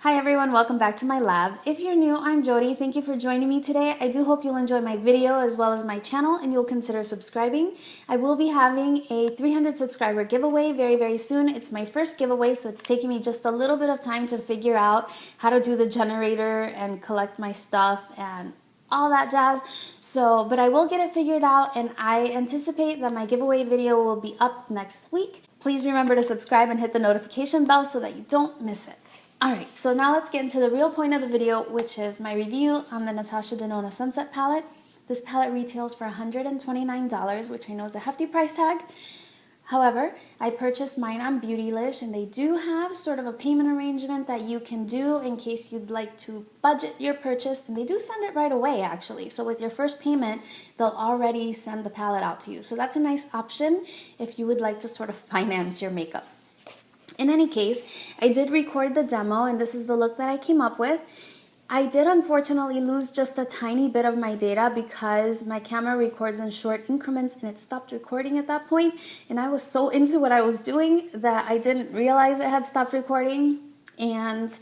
Hi everyone, welcome back to my lab. If you're new, I'm Yori. Thank you for joining me today. I do hope you'll enjoy my video as well as my channel and you'll consider subscribing. I will be having a 300 subscriber giveaway very soon. It's my first giveaway, so it's taking me just a little bit of time to figure out how to do the generator and collect my stuff and all that jazz. But I will get it figured out, and I anticipate that my giveaway video will be up next week. Please remember to subscribe and hit the notification bell so that you don't miss it. Alright, so now let's get into the real point of the video, which is my review on the Natasha Denona Sunset Palette. This palette retails for $129, which I know is a hefty price tag. However, I purchased mine on Beautylish, and they do have sort of a payment arrangement that you can do in case you'd like to budget your purchase, and they do send it right away actually. So with your first payment, they'll already send the palette out to you. So that's a nice option if you would like to sort of finance your makeup. In any case, I did record the demo, and this is the look that I came up with. I did unfortunately lose just a tiny bit of my data because my camera records in short increments and it stopped recording at that point, and I was so into what I was doing that I didn't realize it had stopped recording and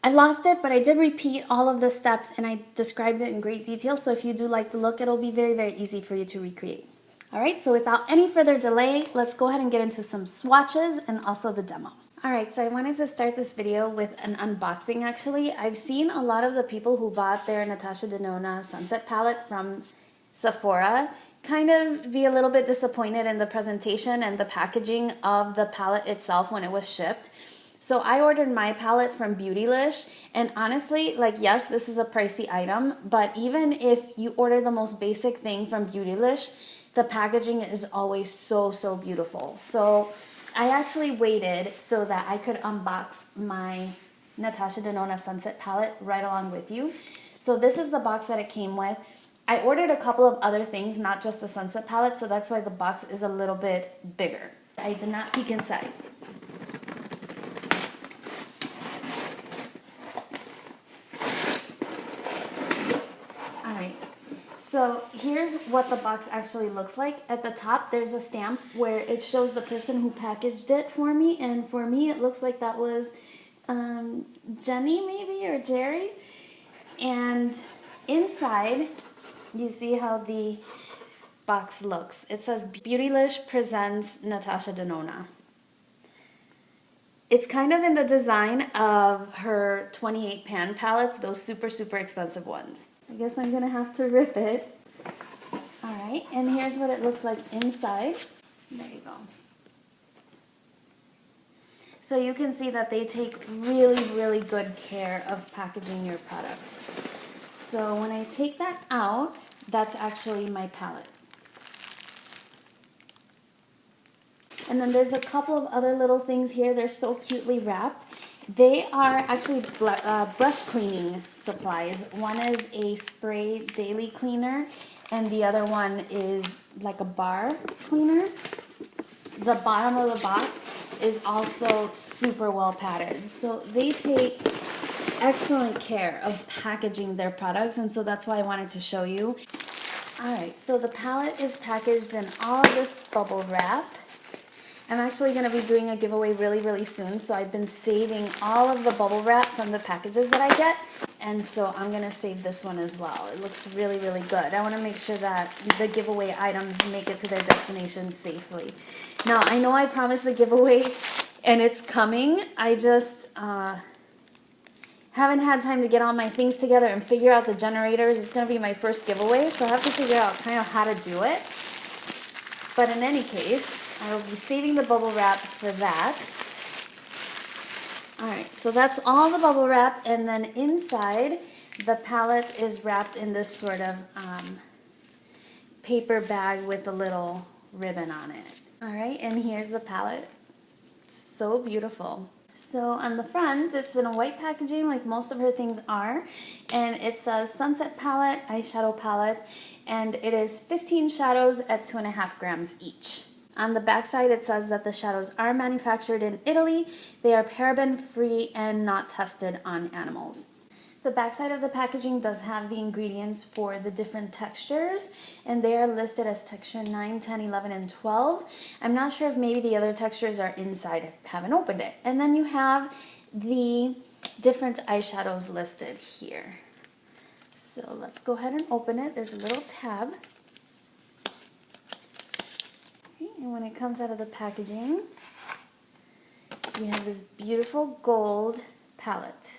I lost it, but I did repeat all of the steps and I described it in great detail, so if you do like the look, it'll be very easy for you to recreate. Alright, so without any further delay, let's go ahead and get into some swatches and also the demo. Alright, so I wanted to start this video with an unboxing actually. I've seen a lot of the people who bought their Natasha Denona Sunset Palette from Sephora kind of be a little bit disappointed in the presentation and the packaging of the palette itself when it was shipped. So I ordered my palette from Beautylish, and honestly, like, yes, this is a pricey item, but even if you order the most basic thing from Beautylish, the packaging is always so beautiful. So I actually waited so that I could unbox my Natasha Denona Sunset Palette right along with you. So this is the box that it came with. I ordered a couple of other things, not just the Sunset Palette, so that's why the box is a little bit bigger. I did not peek inside. Alright. So here's what the box actually looks like. At the top, there's a stamp where it shows the person who packaged it for me, and for me, it looks like that was Jenny maybe, or Jerry. And inside, you see how the box looks. It says Beautylish presents Natasha Denona. It's kind of in the design of her 28 pan palettes, those super expensive ones. I guess I'm gonna have to rip it. Alright, and here's what it looks like inside. There you go. So you can see that they take really good care of packaging your products. So when I take that out, that's actually my palette. And then there's a couple of other little things here. They're so cutely wrapped. They are actually brush cleaning supplies. One is a spray daily cleaner, and the other one is like a bar cleaner. The bottom of the box is also super well padded. So they take excellent care of packaging their products, and so that's why I wanted to show you. Alright, so the palette is packaged in all of this bubble wrap. I'm actually going to be doing a giveaway really soon, so I've been saving all of the bubble wrap from the packages that I get, and so I'm going to save this one as well. It looks really good. I want to make sure that the giveaway items make it to their destination safely. Now, I know I promised the giveaway, and it's coming. I just haven't had time to get all my things together and figure out the generators. It's going to be my first giveaway, so I have to figure out kind of how to do it. But in any case, I will be saving the bubble wrap for that. Alright, so that's all the bubble wrap, and then inside, the palette is wrapped in this sort of paper bag with a little ribbon on it. Alright, and here's the palette. So beautiful. So on the front, it's in a white packaging like most of her things are, and it says Sunset Palette, Eyeshadow Palette, and it is 15 shadows at 2.5 grams each. On the back side, it says that the shadows are manufactured in Italy, they are paraben-free and not tested on animals. The backside of the packaging does have the ingredients for the different textures, and they are listed as texture 9, 10, 11, and 12. I'm not sure if maybe the other textures are inside. I haven't opened it. And then you have the different eyeshadows listed here. So let's go ahead and open it. There's a little tab. Okay, and when it comes out of the packaging, we have this beautiful gold palette.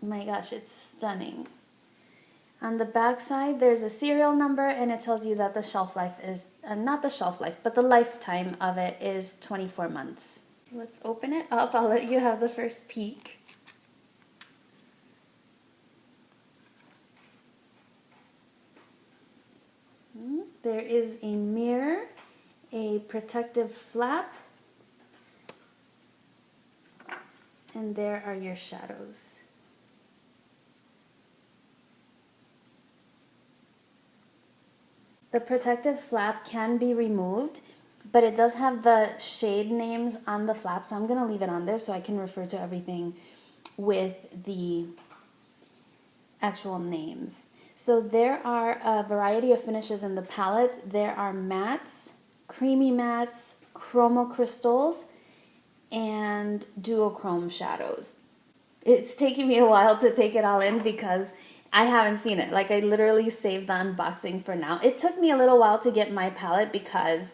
My gosh, it's stunning. On the back side, there's a serial number, and it tells you that the shelf life is, not the shelf life, but the lifetime of it is 24 months. Let's open it up. I'll let you have the first peek. There is a mirror, a protective flap, and there are your shadows. The protective flap can be removed, but it does have the shade names on the flap, so I'm going to leave it on there so I can refer to everything with the actual names. So there are a variety of finishes in the palette. There are mattes, creamy mattes, chromo crystals, and duochrome shadows. It's taking me a while to take it all in because I haven't seen it. Like, I literally saved the unboxing for now. It took me a little while to get my palette because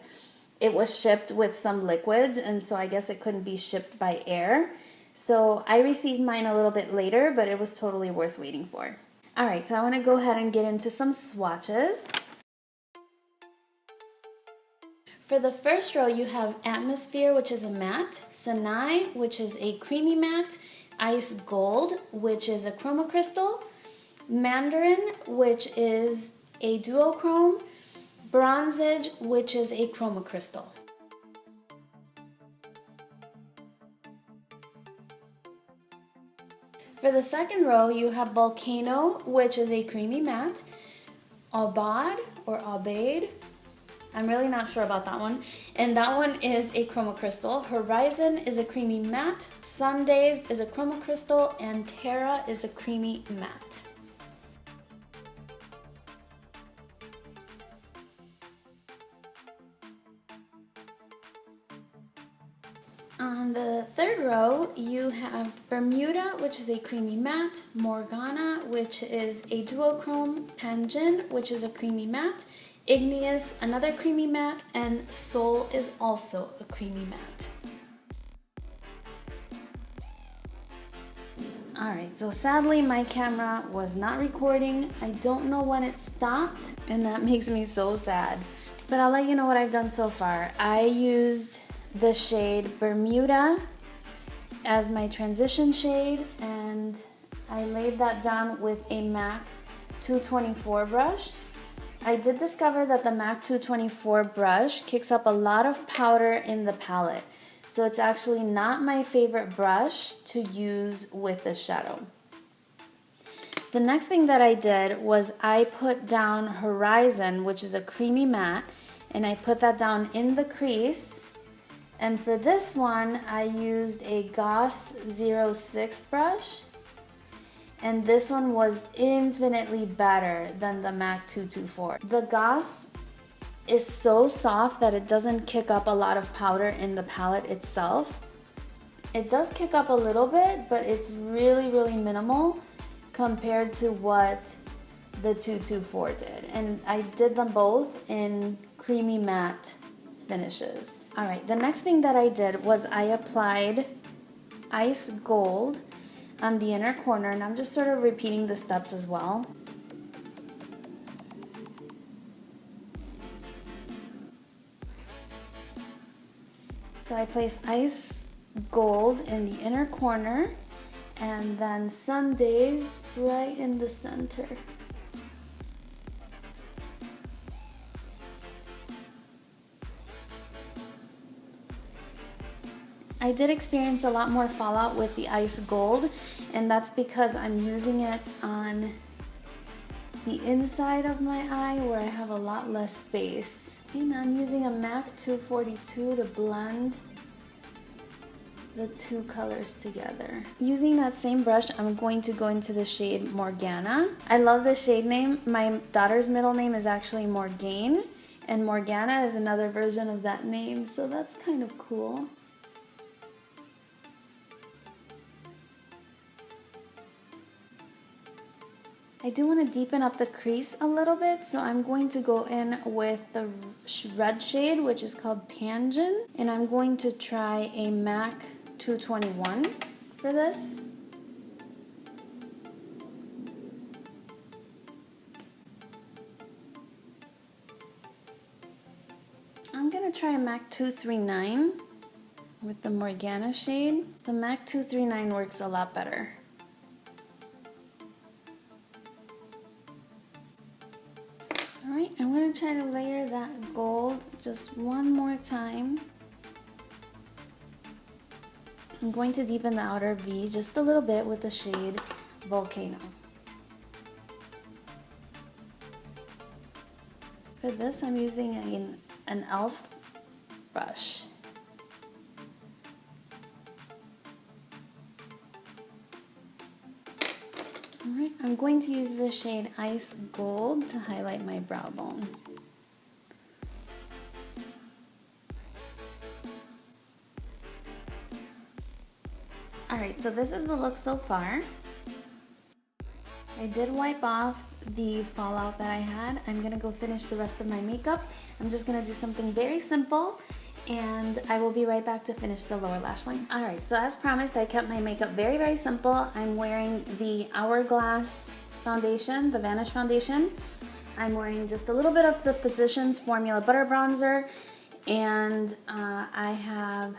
it was shipped with some liquids, and so I guess it couldn't be shipped by air. So I received mine a little bit later, but it was totally worth waiting for. All right, so I want to go ahead and get into some swatches. For the first row, you have Atmosphere, which is a matte, Sanai, which is a creamy matte, Ice Gold, which is a chroma crystal, Mandarin, which is a duochrome, Bronzage, which is a chroma crystal. For the second row, you have Volcano, which is a creamy matte, Aubade or Aubade, I'm really not sure about that one, and that one is a chroma crystal. Horizon is a creamy matte, Sundazed is a chroma crystal, and Terra is a creamy matte. On the third row, you have Bermuda, which is a creamy matte, Morgana, which is a duochrome, Panjin, which is a creamy matte, Igneous, another creamy matte, and Soul is also a creamy matte. Alright, so sadly my camera was not recording. I don't know when it stopped, and that makes me so sad. But I'll let you know what I've done so far. I used the shade Bermuda as my transition shade, and I laid that down with a MAC 224 brush. I did discover that the MAC 224 brush kicks up a lot of powder in the palette, so it's actually not my favorite brush to use with the shadow. The next thing that I did was I put down Horizon, which is a creamy matte, and I put that down in the crease. And for this one, I used a Goss 06 brush, and this one was infinitely better than the MAC 224. The Goss is so soft that it doesn't kick up a lot of powder in the palette itself. It does kick up a little bit, but it's really, really minimal compared to what the 224 did. And I did them both in creamy matte finishes. All right, the next thing that I did was I applied Ice Gold on the inner corner, and I'm just sort of repeating the steps as well. So I placed Ice Gold in the inner corner, and then Sundazed right in the center. I did experience a lot more fallout with the Ice Gold, and that's because I'm using it on the inside of my eye where I have a lot less space. And I'm using a MAC 242 to blend the two colors together. Using that same brush, I'm going to go into the shade Morgana. I love the shade name. My daughter's middle name is actually Morgane, and Morgana is another version of that name, so that's kind of cool. I do want to deepen up the crease a little bit, so I'm going to go in with the red shade, which is called Panjin, and I'm going to try a MAC 221 for this. I'm going to try a MAC 239 with the Morgana shade. The MAC 239 works a lot better. Alright, I'm going to try to layer that gold just one more time. I'm going to deepen the outer V just a little bit with the shade Volcano. For this, I'm using an e.l.f. brush. Alright, I'm going to use the shade Ice Gold to highlight my brow bone. Alright, so this is the look so far. I did wipe off the fallout that I had. I'm gonna go finish the rest of my makeup. I'm just gonna do something very simple, and I will be right back to finish the lower lash line. Alright, so as promised, I kept my makeup very, very simple. I'm wearing the Hourglass foundation, the Vanish foundation. I'm wearing just a little bit of the Physicians Formula Butter Bronzer, and I have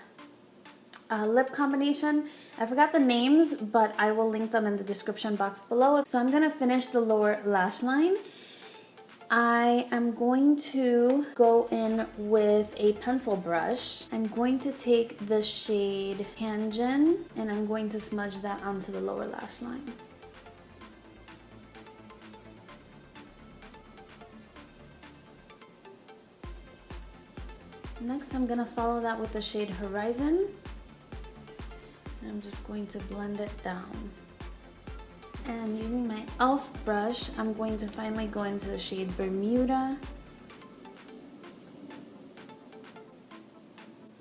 a lip combination. I forgot the names, but I will link them in the description box below. So I'm gonna finish the lower lash line. I am going to go in with a pencil brush. I'm going to take the shade Panjin, and I'm going to smudge that onto the lower lash line. Next, I'm gonna follow that with the shade Horizon. I'm just going to blend it down. And using my e.l.f. brush, I'm going to finally go into the shade Bermuda.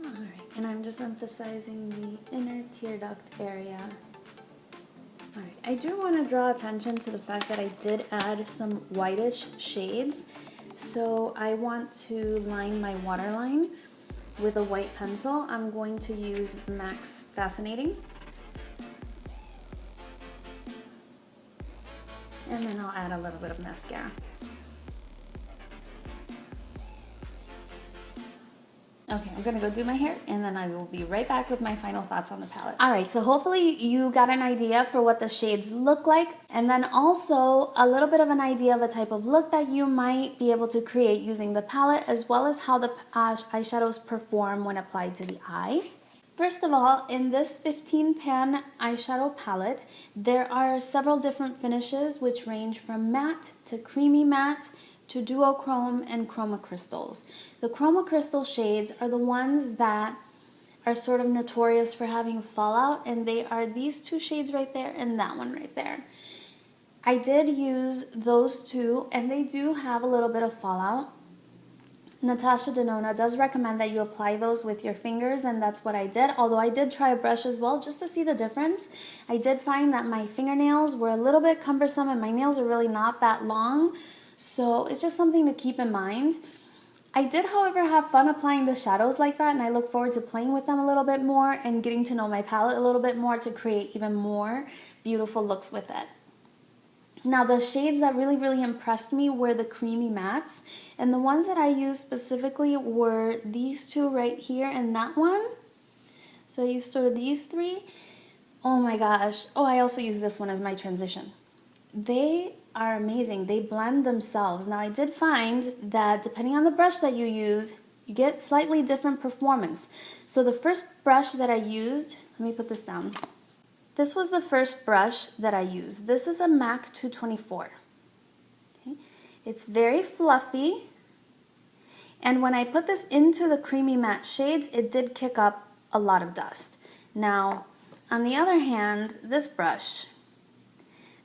Alright, and I'm just emphasizing the inner tear duct area. Alright, I do want to draw attention to the fact that I did add some whitish shades. So I want to line my waterline with a white pencil. I'm going to use MAC's Fascinating. And then I'll add a little bit of mascara. Okay, I'm gonna go do my hair, and then I will be right back with my final thoughts on the palette. All right, so hopefully you got an idea for what the shades look like, and then also a little bit of an idea of a type of look that you might be able to create using the palette, as well as how the eyeshadows perform when applied to the eye. First of all, in this 15 pan eyeshadow palette, there are several different finishes which range from matte to creamy matte to duochrome and chroma crystals. The chroma crystal shades are the ones that are sort of notorious for having fallout, and they are these two shades right there and that one right there. I did use those two, and they do have a little bit of fallout. Natasha Denona does recommend that you apply those with your fingers, and that's what I did, although I did try a brush as well just to see the difference. I did find that my fingernails were a little bit cumbersome, and my nails are really not that long, so it's just something to keep in mind. I did, however, have fun applying the shadows like that, and I look forward to playing with them a little bit more and getting to know my palette a little bit more to create even more beautiful looks with it. Now, the shades that really, really impressed me were the creamy mattes, and the ones that I used specifically were these two right here and that one. So I used sort of these three. Oh my gosh. Oh, I also used this one as my transition. They are amazing. They blend themselves. Now, I did find that depending on the brush that you use, you get slightly different performance. So the first brush that I used, let me put this down. This was the first brush that I used. This is a MAC 224. Okay. It's very fluffy. And when I put this into the creamy matte shades, it did kick up a lot of dust. Now, on the other hand, this brush,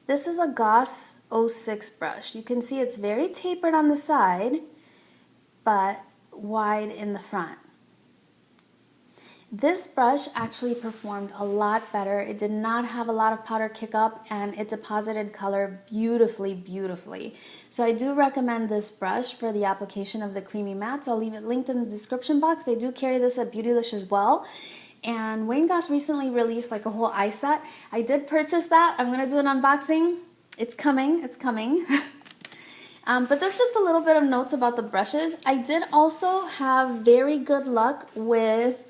this is a xoxo 06 brush. You can see it's very tapered on the side, but wide in the front. This brush actually performed a lot better. It did not have a lot of powder kick up, and it deposited color beautifully, beautifully. So I do recommend this brush for the application of the creamy mattes. I'll leave it linked in the description box. They do carry this at Beautylish as well. And Wayne Goss recently released like a whole eye set. I did purchase that. I'm gonna do an unboxing. It's coming, it's coming. But that's just a little bit of notes about the brushes. I did also have very good luck with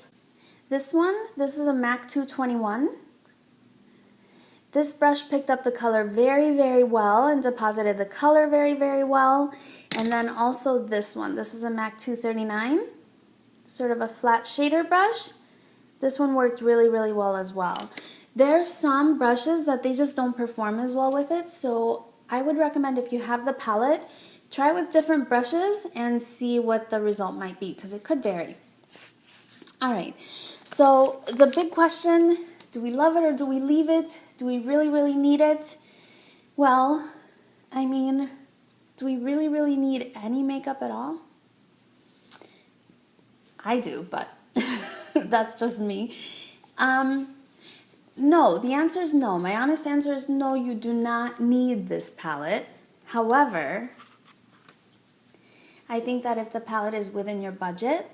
this one. This is a MAC 221. This brush picked up the color very, very well and deposited the color very, very well. And then also this one. This is a MAC 239, sort of a flat shader brush. This one worked really, really well as well. There's some brushes that they just don't perform as well with it, so I would recommend if you have the palette, try with different brushes and see what the result might be, because it could vary. All right. So the big question, do we love it or do we leave it? Do we really, really need it? Well, I mean, do we really, really need any makeup at all? I do, but that's just me. No, the answer is no. My honest answer is no, you do not need this palette. However, I think that if the palette is within your budget,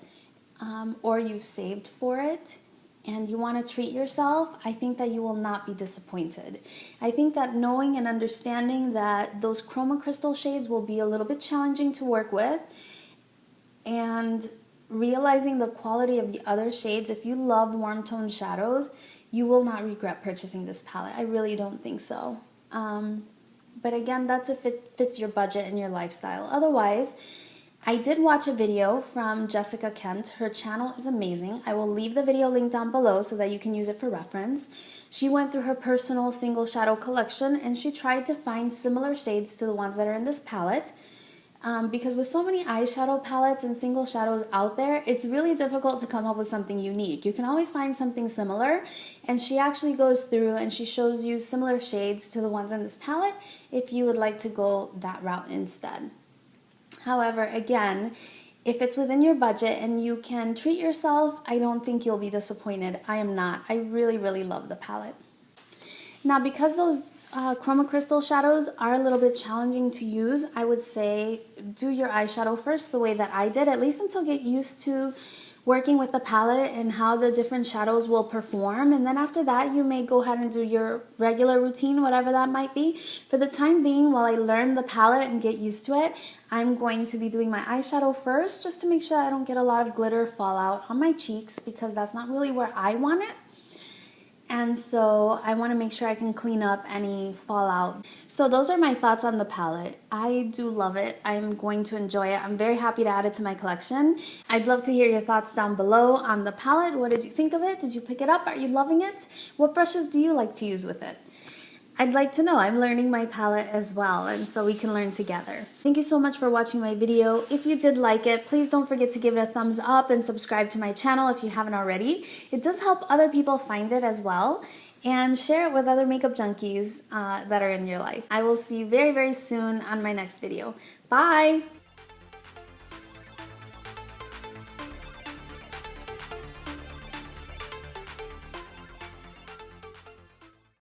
or you've saved for it and you want to treat yourself, I think that you will not be disappointed. I think that knowing and understanding that those chroma crystal shades will be a little bit challenging to work with, and realizing the quality of the other shades, if you love warm tone shadows, you will not regret purchasing this palette. I really don't think so. But again, that's if it fits your budget and your lifestyle. Otherwise, I did watch a video from Jessica Kent. Her channel is amazing. I will leave the video link down below so that you can use it for reference. She went through her personal single shadow collection and she tried to find similar shades to the ones that are in this palette. Because with so many eyeshadow palettes and single shadows out there, it's really difficult to come up with something unique. You can always find something similar, and she actually goes through and she shows you similar shades to the ones in this palette if you would like to go that route instead. However, again, if it's within your budget and you can treat yourself, I don't think you'll be disappointed. I am not. I really, really love the palette. Now, because those chroma crystal shadows are a little bit challenging to use, I would say do your eyeshadow first the way that I did, at least until get used to working with the palette and how the different shadows will perform. And then after that, you may go ahead and do your regular routine, whatever that might be. For the time being, while I learn the palette and get used to it, I'm going to be doing my eyeshadow first, just to make sure I don't get a lot of glitter fallout on my cheeks, because that's not really where I want it. And so I want to make sure I can clean up any fallout. So those are my thoughts on the palette. I do love it. I'm going to enjoy it. I'm very happy to add it to my collection. I'd love to hear your thoughts down below on the palette. What did you think of it? Did you pick it up? Are you loving it? What brushes do you like to use with it? I'd like to know. I'm learning my palette as well, and so we can learn together. Thank you so much for watching my video. If you did like it, please don't forget to give it a thumbs up and subscribe to my channel if you haven't already. It does help other people find it as well, and share it with other makeup junkies that are in your life. I will see you very, very soon on my next video. Bye!